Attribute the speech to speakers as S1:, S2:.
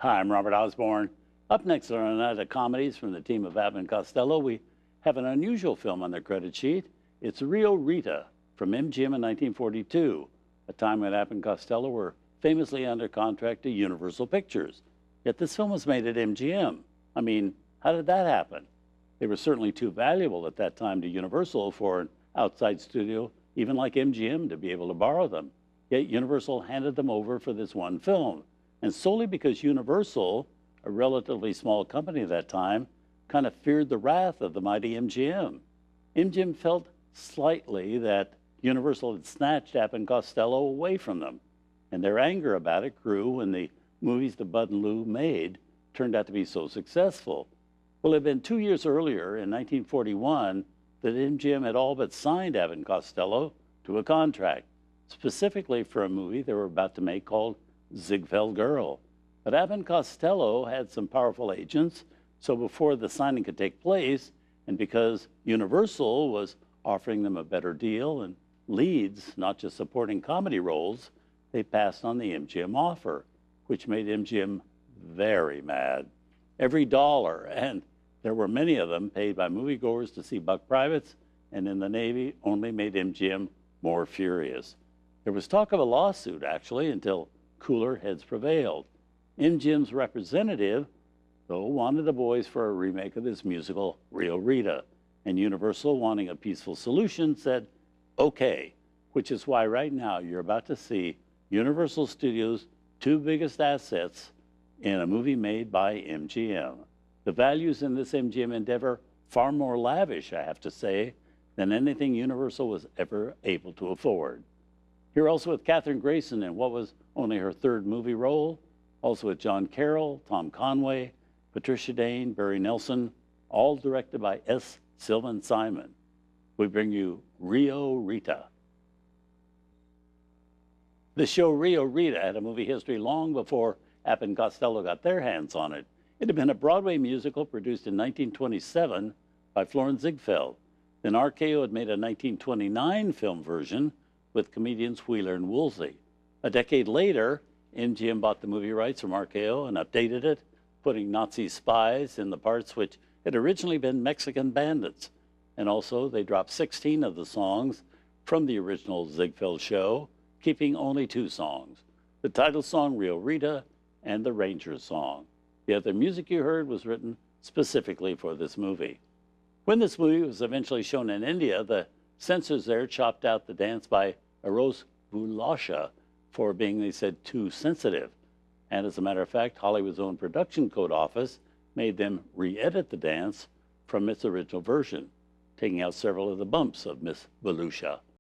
S1: Hi, I'm Robert Osborne. Up next on our night of comedies from the team of Abbott and Costello, we have an unusual film on their credit sheet. It's Rita from MGM in 1942, a time when Abbott and Costello were famously under contract to Universal Pictures. Yet this film was made at MGM. I mean, how did that happen? They were certainly too valuable at that time to Universal for an outside studio, even like MGM, to be able to borrow them. Yet Universal handed them over for this one film. And solely because Universal, a relatively small company at that time, kind of feared the wrath of the mighty MGM. MGM felt slightly that Universal had snatched Abbott and Costello away from them. And their anger about it grew when the movies that Bud and Lou made turned out to be so successful. Well, it had been 2 years earlier, in 1941, that MGM had all but signed Abbott and Costello to a contract, specifically for a movie they were about to make called Ziegfeld Girl. But Abbott and Costello had some powerful agents, so before the signing could take place, and because Universal was offering them a better deal and leads, not just supporting comedy roles, they passed on the MGM offer, which made MGM very mad. Every dollar, and there were many of them paid by moviegoers to see buck privates and in the Navy, only made MGM more furious. There was talk of a lawsuit, actually, until cooler heads prevailed. MGM's representative, though, wanted the boys for a remake of this musical, Rita, and Universal, wanting a peaceful solution, said, okay, which is why right now you're about to see Universal Studios' two biggest assets in a movie made by MGM. The values in this MGM endeavor far more lavish, I have to say, than anything Universal was ever able to afford. Here also with Katherine Grayson in what was only her third movie role, also with John Carroll, Tom Conway, Patricia Dane, Barry Nelson, all directed by S. Sylvan Simon. We bring you Rita. The show Rita had a movie history long before Abbott and Costello got their hands on it. It had been a Broadway musical produced in 1927 by Florence Ziegfeld. Then RKO had made a 1929 film version with comedians Wheeler and Woolsey. A decade later, MGM bought the movie rights from RKO and updated it, putting Nazi spies in the parts which had originally been Mexican bandits. And also, they dropped 16 of the songs from the original Ziegfeld show, keeping only 2 songs, the title song, Rita, and the Ranger song. The other music you heard was written specifically for this movie. When this movie was eventually shown in India, the censors there chopped out the dance by Eros Bhulasha for being, they said, too sensitive. And as a matter of fact, Hollywood's own production code office made them re-edit the dance from its original version, taking out several of the bumps of Miss Bhulasha.